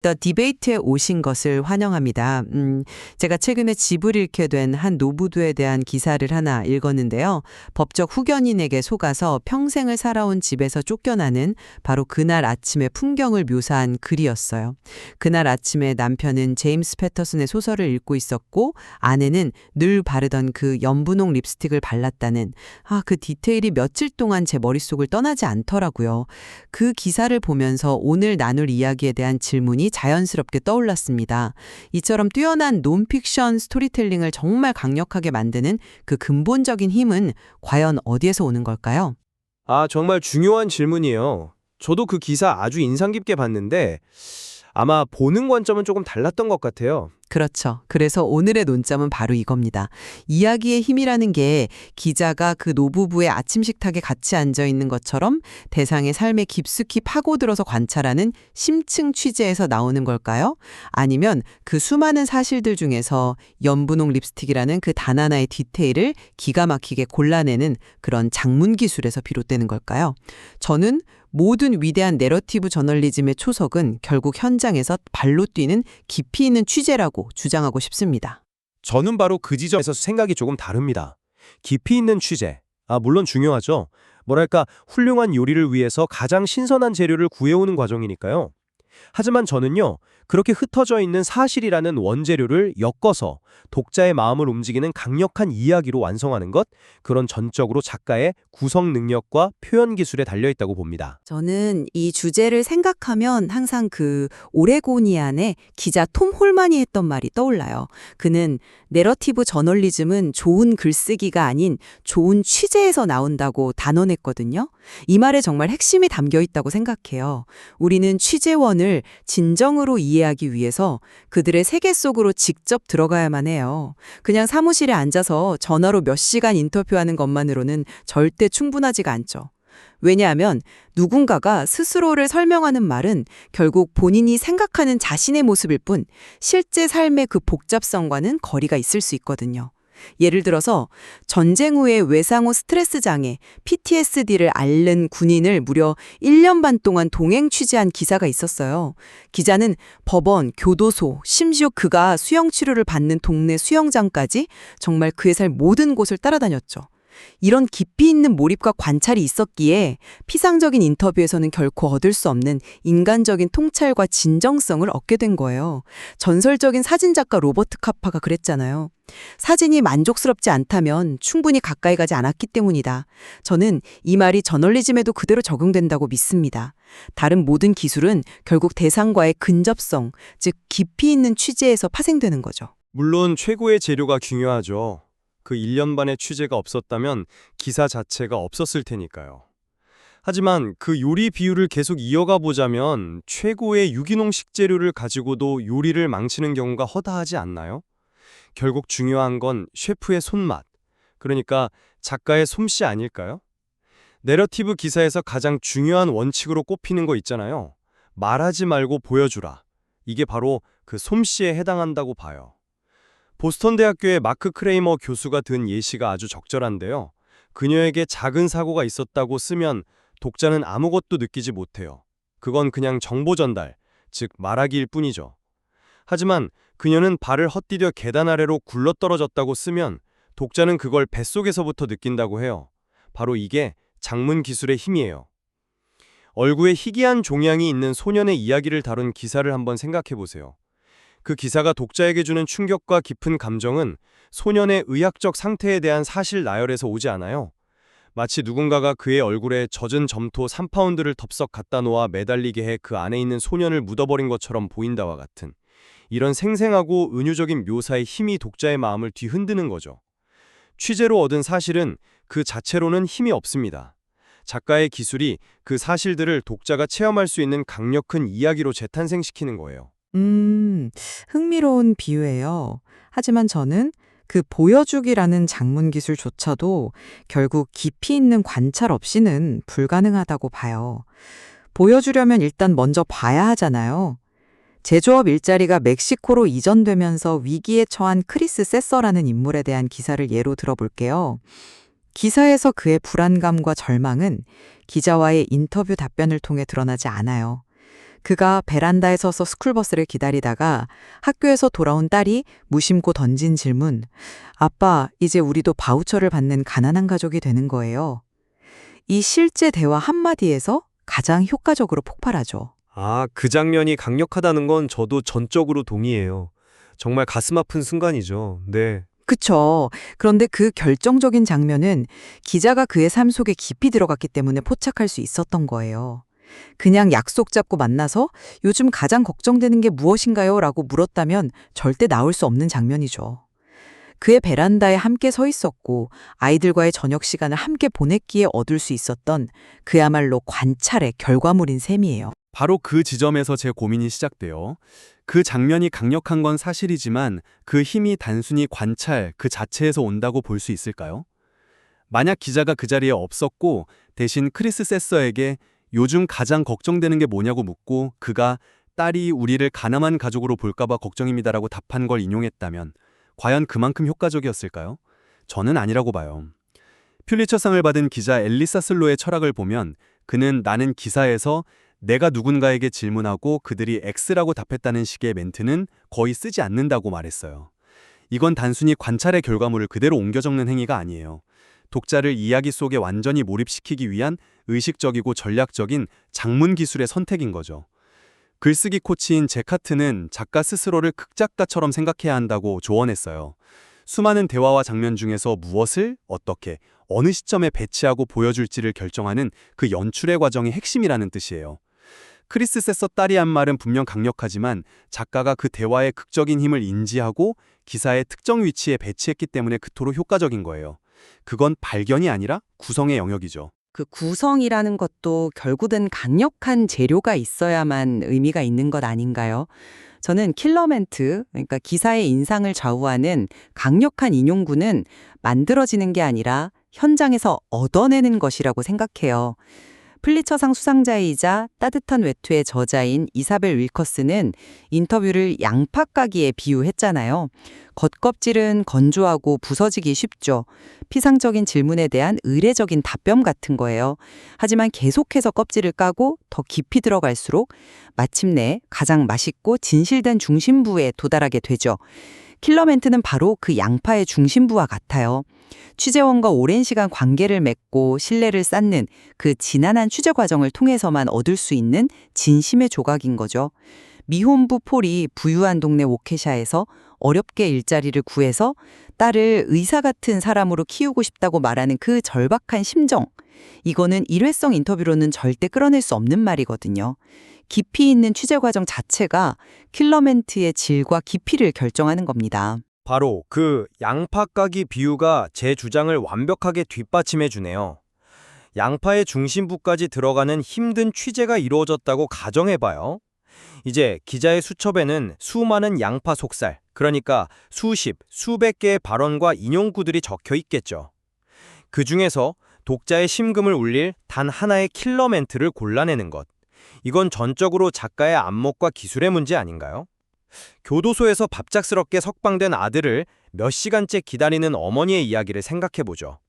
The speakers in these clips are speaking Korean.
더 디베이트에 오신 것을 환영합니다. 제가 최근에 집을 잃게 된 한 노부부에 대한 기사를 하나 읽었는데요. 법적 후견인에게 속아서 평생을 살아온 집에서 쫓겨나는 바로 그날 아침의 풍경을 묘사한 글이었어요. 그날 아침에 남편은 제임스 패터슨의 소설을 읽고 있었고 아내는 늘 바르던 그 연분홍 립스틱을 발랐다는 그 디테일이 며칠 동안 제 머릿속을 떠나지 않더라고요. 그 기사를 보면서 오늘 나눌 이야기에 대한 질문이 자연스럽게 떠올랐습니다. 이처럼 뛰어난 논픽션 스토리텔링을 정말 강력하게 만드는 그 근본적인 힘은 과연 어디에서 오는 걸까요? 정말 중요한 질문이에요. 저도 그 기사 아주 인상 깊게 봤는데 아마 보는 관점은 조금 달랐던 것 같아요. 그렇죠. 그래서 오늘의 논점은 바로 이겁니다. 이야기의 힘이라는 게 기자가 그 노부부의 아침 식탁에 같이 앉아 있는 것처럼 대상의 삶에 깊숙이 파고들어서 관찰하는 심층 취재에서 나오는 걸까요? 아니면 그 수많은 사실들 중에서 연분홍 립스틱이라는 그 단 하나의 디테일을 기가 막히게 골라내는 그런 작문 기술에서 비롯되는 걸까요? 저는 모든 위대한 내러티브 저널리즘의 초석은 결국 현장에서 발로 뛰는 깊이 있는 취재라고 주장하고 싶습니다. 저는 바로 그 지점에서 생각이 조금 다릅니다. 깊이 있는 취재. 물론 중요하죠. 뭐랄까 훌륭한 요리를 위해서 가장 신선한 재료를 구해오는 과정이니까요. 하지만 저는요, 그렇게 흩어져 있는 사실이라는 원재료를 엮어서 독자의 마음을 움직이는 강력한 이야기로 완성하는 것, 그런 전적으로 작가의 구성 능력과 표현 기술에 달려있다고 봅니다. 저는 이 주제를 생각하면 항상 그 오레고니안의 기자 톰 홀만이 했던 말이 떠올라요. 그는 내러티브 저널리즘은 좋은 글쓰기가 아닌 좋은 취재에서 나온다고 단언했거든요. 이 말에 정말 핵심이 담겨 있다고 생각해요. 우리는 취재원을 진정으로 이해하기 위해서 그들의 세계 속으로 직접 들어가야만 해요. 그냥 사무실에 앉아서 전화로 몇 시간 인터뷰하는 것만으로는 절대 충분하지가 않죠. 왜냐하면 누군가가 스스로를 설명하는 말은 결국 본인이 생각하는 자신의 모습일 뿐 실제 삶의 그 복잡성과는 거리가 있을 수 있거든요. 예를 들어서 전쟁 후에 외상후 스트레스 장애, PTSD를 앓는 군인을 무려 1년 반 동안 동행 취재한 기사가 있었어요. 기자는 법원, 교도소, 심지어 그가 수영 치료를 받는 동네 수영장까지 정말 그의 살 모든 곳을 따라다녔죠. 이런 깊이 있는 몰입과 관찰이 있었기에 피상적인 인터뷰에서는 결코 얻을 수 없는 인간적인 통찰과 진정성을 얻게 된 거예요. 전설적인 사진작가 로버트 카파가 그랬잖아요. 사진이 만족스럽지 않다면 충분히 가까이 가지 않았기 때문이다. 저는 이 말이 저널리즘에도 그대로 적용된다고 믿습니다. 다른 모든 기술은 결국 대상과의 근접성, 즉 깊이 있는 취재에서 파생되는 거죠. 물론 최고의 재료가 중요하죠. 그 1년 반의 취재가 없었다면 기사 자체가 없었을 테니까요. 하지만 그 요리 비유를 계속 이어가 보자면 최고의 유기농 식재료를 가지고도 요리를 망치는 경우가 허다하지 않나요? 결국 중요한 건 셰프의 손맛, 그러니까 작가의 솜씨 아닐까요? 내러티브 기사에서 가장 중요한 원칙으로 꼽히는 거 있잖아요. 말하지 말고 보여주라. 이게 바로 그 솜씨에 해당한다고 봐요. 보스턴 대학교의 마크 크레이머 교수가 든 예시가 아주 적절한데요. 그녀에게 작은 사고가 있었다고 쓰면 독자는 아무것도 느끼지 못해요. 그건 그냥 정보 전달, 즉 말하기일 뿐이죠. 하지만 그녀는 발을 헛디뎌 계단 아래로 굴러떨어졌다고 쓰면 독자는 그걸 뱃속에서부터 느낀다고 해요. 바로 이게 작문 기술의 힘이에요. 얼굴에 희귀한 종양이 있는 소년의 이야기를 다룬 기사를 한번 생각해 보세요. 그 기사가 독자에게 주는 충격과 깊은 감정은 소년의 의학적 상태에 대한 사실 나열에서 오지 않아요. 마치 누군가가 그의 얼굴에 젖은 점토 3파운드를 덥석 갖다 놓아 매달리게 해 그 안에 있는 소년을 묻어버린 것처럼 보인다와 같은 이런 생생하고 은유적인 묘사의 힘이 독자의 마음을 뒤흔드는 거죠. 취재로 얻은 사실은 그 자체로는 힘이 없습니다. 작가의 기술이 그 사실들을 독자가 체험할 수 있는 강력한 이야기로 재탄생시키는 거예요. 흥미로운 비유예요. 하지만 저는 그 보여주기라는 작문 기술조차도 결국 깊이 있는 관찰 없이는 불가능하다고 봐요. 보여주려면 일단 먼저 봐야 하잖아요. 제조업 일자리가 멕시코로 이전되면서 위기에 처한 크리스 세서라는 인물에 대한 기사를 예로 들어볼게요. 기사에서 그의 불안감과 절망은 기자와의 인터뷰 답변을 통해 드러나지 않아요. 그가 베란다에 서서 스쿨버스를 기다리다가 학교에서 돌아온 딸이 무심코 던진 질문. 아빠, 이제 우리도 바우처를 받는 가난한 가족이 되는 거예요. 이 실제 대화 한마디에서 가장 효과적으로 폭발하죠. 아, 그 장면이 강력하다는 건 저도 전적으로 동의해요. 정말 가슴 아픈 순간이죠. 네. 그쵸. 그런데 그 결정적인 장면은 기자가 그의 삶 속에 깊이 들어갔기 때문에 포착할 수 있었던 거예요. 그냥 약속 잡고 만나서 요즘 가장 걱정되는 게 무엇인가요? 라고 물었다면 절대 나올 수 없는 장면이죠. 그의 베란다에 함께 서 있었고 아이들과의 저녁 시간을 함께 보냈기에 얻을 수 있었던 그야말로 관찰의 결과물인 셈이에요. 바로 그 지점에서 제 고민이 시작돼요. 그 장면이 강력한 건 사실이지만 그 힘이 단순히 관찰 그 자체에서 온다고 볼 수 있을까요? 만약 기자가 그 자리에 없었고 대신 크리스 세서에게 요즘 가장 걱정되는 게 뭐냐고 묻고 그가 딸이 우리를 가난한 가족으로 볼까봐 걱정입니다라고 답한 걸 인용했다면 과연 그만큼 효과적이었을까요? 저는 아니라고 봐요. 퓰리처상을 받은 기자 엘리사 슬로의 철학을 보면 그는 나는 기사에서 내가 누군가에게 질문하고 그들이 X라고 답했다는 식의 멘트는 거의 쓰지 않는다고 말했어요. 이건 단순히 관찰의 결과물을 그대로 옮겨 적는 행위가 아니에요. 독자를 이야기 속에 완전히 몰입시키기 위한 의식적이고 전략적인 작문 기술의 선택인 거죠. 글쓰기 코치인 제카트는 작가 스스로를 극작가처럼 생각해야 한다고 조언했어요. 수많은 대화와 장면 중에서 무엇을, 어떻게, 어느 시점에 배치하고 보여줄지를 결정하는 그 연출의 과정이 핵심이라는 뜻이에요. 크리스 세서 딸이 한 말은 분명 강력하지만 작가가 그 대화의 극적인 힘을 인지하고 기사의 특정 위치에 배치했기 때문에 그토록 효과적인 거예요. 그건 발견이 아니라 구성의 영역이죠. 그 구성이라는 것도 결국은 강력한 재료가 있어야만 의미가 있는 것 아닌가요? 저는 킬러 멘트, 그러니까 기사의 인상을 좌우하는 강력한 인용구는 만들어지는 게 아니라 현장에서 얻어내는 것이라고 생각해요. 플리처상 수상자이자 따뜻한 외투의 저자인 이사벨 윌커스는 인터뷰를 양파 까기에 비유했잖아요. 겉껍질은 건조하고 부서지기 쉽죠. 피상적인 질문에 대한 의례적인 답변 같은 거예요. 하지만 계속해서 껍질을 까고 더 깊이 들어갈수록 마침내 가장 맛있고 진실된 중심부에 도달하게 되죠. 킬러 멘트는 바로 그 양파의 중심부와 같아요. 취재원과 오랜 시간 관계를 맺고 신뢰를 쌓는 그 지난한 취재 과정을 통해서만 얻을 수 있는 진심의 조각인 거죠. 미혼부 폴이 부유한 동네 워케샤에서 어렵게 일자리를 구해서 딸을 의사 같은 사람으로 키우고 싶다고 말하는 그 절박한 심정. 이거는 일회성 인터뷰로는 절대 끌어낼 수 없는 말이거든요. 깊이 있는 취재 과정 자체가 킬러 멘트의 질과 깊이를 결정하는 겁니다. 바로 그 양파 까기 비유가 제 주장을 완벽하게 뒷받침해 주네요. 양파의 중심부까지 들어가는 힘든 취재가 이루어졌다고 가정해봐요. 이제 기자의 수첩에는 수많은 양파 속살, 그러니까 수십, 수백 개의 발언과 인용구들이 적혀 있겠죠. 그 중에서 독자의 심금을 울릴 단 하나의 킬러 멘트를 골라내는 것. 이건 전적으로 작가의 안목과 기술의 문제 아닌가요? 교도소에서 갑작스럽게 석방된 아들을 몇 시간째 기다리는 어머니의 이야기를 생각해보죠.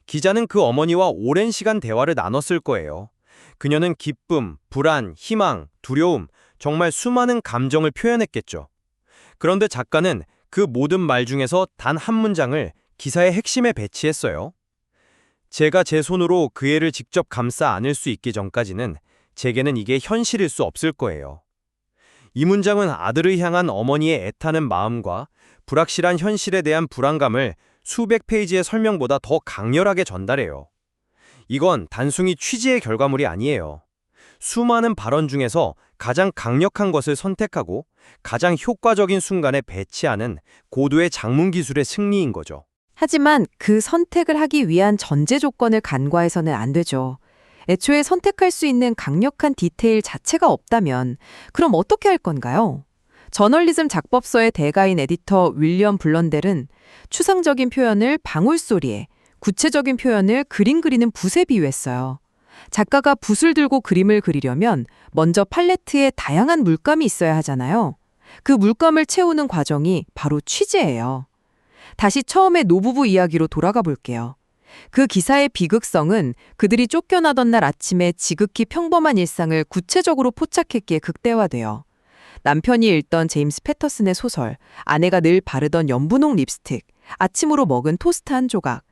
기자는 그 어머니와 오랜 시간 대화를 나눴을 거예요. 그녀는 기쁨, 불안, 희망, 두려움, 정말 수많은 감정을 표현했겠죠. 그런데 작가는 그 모든 말 중에서 단 한 문장을 기사의 핵심에 배치했어요. 제가 제 손으로 그 애를 직접 감싸 안을 수 있기 전까지는 제게는 이게 현실일 수 없을 거예요. 이 문장은 아들을 향한 어머니의 애타는 마음과 불확실한 현실에 대한 불안감을 수백 페이지의 설명보다 더 강렬하게 전달해요. 이건 단순히 취재의 결과물이 아니에요. 수많은 발언 중에서 가장 강력한 것을 선택하고 가장 효과적인 순간에 배치하는 고도의 작문 기술의 승리인 거죠. 하지만 그 선택을 하기 위한 전제 조건을 간과해서는 안 되죠. 애초에 선택할 수 있는 강력한 디테일 자체가 없다면 그럼 어떻게 할 건가요? 저널리즘 작법서의 대가인 에디터 윌리엄 블런델은 추상적인 표현을 방울소리에, 구체적인 표현을 그림 그리는 붓에 비유했어요. 작가가 붓을 들고 그림을 그리려면 먼저 팔레트에 다양한 물감이 있어야 하잖아요. 그 물감을 채우는 과정이 바로 취재예요. 다시 처음에 노부부 이야기로 돌아가 볼게요. 그 기사의 비극성은 그들이 쫓겨나던 날 아침에 지극히 평범한 일상을 구체적으로 포착했기에 극대화돼요. 남편이 읽던 제임스 패터슨의 소설, 아내가 늘 바르던 연분홍 립스틱, 아침으로 먹은 토스트 한 조각.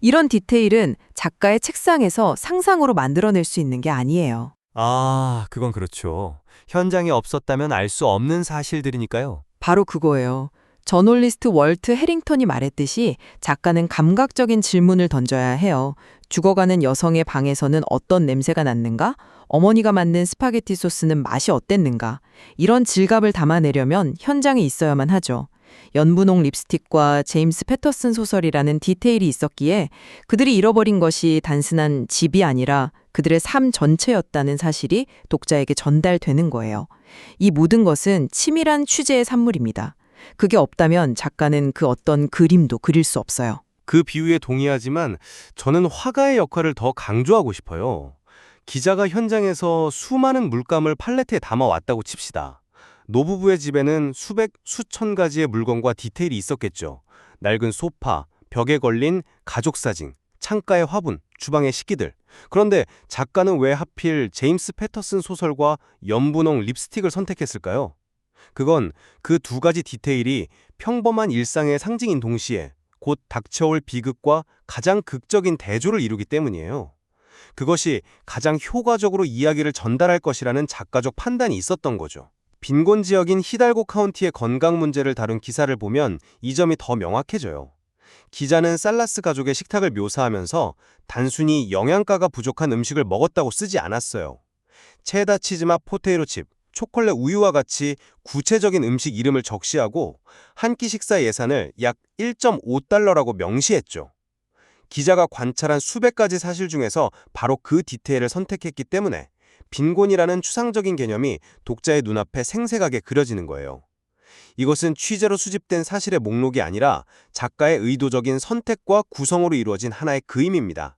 이런 디테일은 작가의 책상에서 상상으로 만들어낼 수 있는 게 아니에요. 아, 그건 그렇죠. 현장에 없었다면 알 수 없는 사실들이니까요. 바로 그거예요. 저널리스트 월트 해링턴이 말했듯이 작가는 감각적인 질문을 던져야 해요. 죽어가는 여성의 방에서는 어떤 냄새가 났는가? 어머니가 만든 스파게티 소스는 맛이 어땠는가? 이런 질갑을 담아내려면 현장에 있어야만 하죠. 연분홍 립스틱과 제임스 패터슨 소설이라는 디테일이 있었기에 그들이 잃어버린 것이 단순한 집이 아니라 그들의 삶 전체였다는 사실이 독자에게 전달되는 거예요. 이 모든 것은 치밀한 취재의 산물입니다. 그게 없다면 작가는 그 어떤 그림도 그릴 수 없어요. 그 비유에 동의하지만 저는 화가의 역할을 더 강조하고 싶어요. 기자가 현장에서 수많은 물감을 팔레트에 담아왔다고 칩시다. 노부부의 집에는 수백, 수천 가지의 물건과 디테일이 있었겠죠. 낡은 소파, 벽에 걸린 가족 사진, 창가의 화분, 주방의 식기들. 그런데 작가는 왜 하필 제임스 패터슨 소설과 연분홍 립스틱을 선택했을까요? 그건 그 두 가지 디테일이 평범한 일상의 상징인 동시에 곧 닥쳐올 비극과 가장 극적인 대조를 이루기 때문이에요. 그것이 가장 효과적으로 이야기를 전달할 것이라는 작가적 판단이 있었던 거죠. 빈곤 지역인 히달고 카운티의 건강 문제를 다룬 기사를 보면 이 점이 더 명확해져요. 기자는 살라스 가족의 식탁을 묘사하면서 단순히 영양가가 부족한 음식을 먹었다고 쓰지 않았어요. 체다 치즈맛 포테이토 칩, 초콜릿 우유와 같이 구체적인 음식 이름을 적시하고 한 끼 식사 예산을 약 1.5달러라고 명시했죠. 기자가 관찰한 수백 가지 사실 중에서 바로 그 디테일을 선택했기 때문에 빈곤이라는 추상적인 개념이 독자의 눈앞에 생생하게 그려지는 거예요. 이것은 취재로 수집된 사실의 목록이 아니라 작가의 의도적인 선택과 구성으로 이루어진 하나의 그림입니다.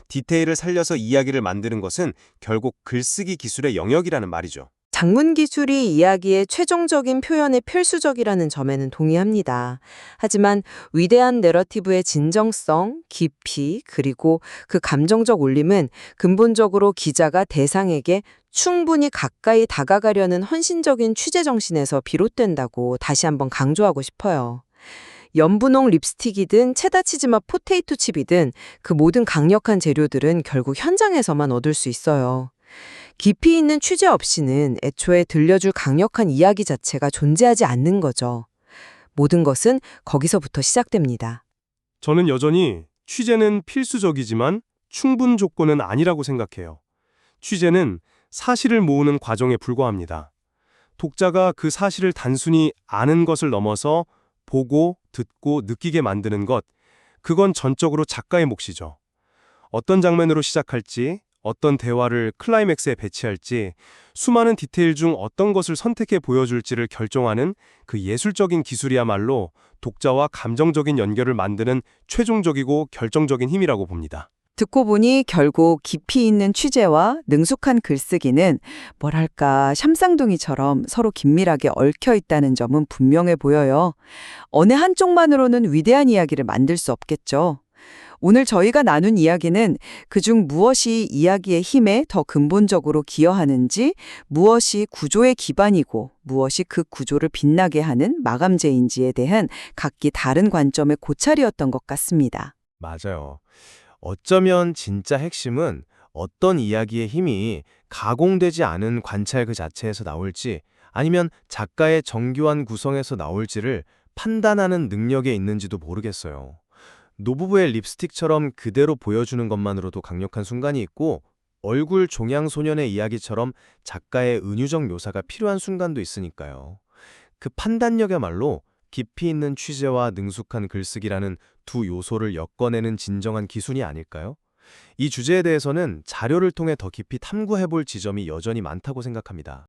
디테일을 살려서 이야기를 만드는 것은 결국 글쓰기 기술의 영역이라는 말이죠. 장문 기술이 이야기의 최종적인 표현에 필수적이라는 점에는 동의합니다. 하지만 위대한 내러티브의 진정성, 깊이, 그리고 그 감정적 울림은 근본적으로 기자가 대상에게 충분히 가까이 다가가려는 헌신적인 취재 정신에서 비롯된다고 다시 한번 강조하고 싶어요. 연분홍 립스틱이든 체다 치즈맛 포테이토 칩이든 그 모든 강력한 재료들은 결국 현장에서만 얻을 수 있어요. 깊이 있는 취재 없이는 애초에 들려줄 강력한 이야기 자체가 존재하지 않는 거죠. 모든 것은 거기서부터 시작됩니다. 저는 여전히 취재는 필수적이지만 충분 조건은 아니라고 생각해요. 취재는 사실을 모으는 과정에 불과합니다. 독자가 그 사실을 단순히 아는 것을 넘어서 보고, 듣고, 느끼게 만드는 것, 그건 전적으로 작가의 몫이죠. 어떤 장면으로 시작할지, 어떤 대화를 클라이맥스에 배치할지, 수많은 디테일 중 어떤 것을 선택해 보여줄지를 결정하는 그 예술적인 기술이야말로 독자와 감정적인 연결을 만드는 최종적이고 결정적인 힘이라고 봅니다. 듣고 보니 결국 깊이 있는 취재와 능숙한 글쓰기는 뭐랄까 샴쌍둥이처럼 서로 긴밀하게 얽혀 있다는 점은 분명해 보여요. 어느 한쪽만으로는 위대한 이야기를 만들 수 없겠죠. 오늘 저희가 나눈 이야기는 그중 무엇이 이야기의 힘에 더 근본적으로 기여하는지, 무엇이 구조의 기반이고 무엇이 그 구조를 빛나게 하는 마감재인지에 대한 각기 다른 관점의 고찰이었던 것 같습니다. 맞아요. 어쩌면 진짜 핵심은 어떤 이야기의 힘이 가공되지 않은 관찰 그 자체에서 나올지 아니면 작가의 정교한 구성에서 나올지를 판단하는 능력에 있는지도 모르겠어요. 노부부의 립스틱처럼 그대로 보여주는 것만으로도 강력한 순간이 있고 얼굴 종양 소년의 이야기처럼 작가의 은유적 묘사가 필요한 순간도 있으니까요. 그 판단력이야말로 깊이 있는 취재와 능숙한 글쓰기라는 두 요소를 엮어내는 진정한 기술이 아닐까요? 이 주제에 대해서는 자료를 통해 더 깊이 탐구해볼 지점이 여전히 많다고 생각합니다.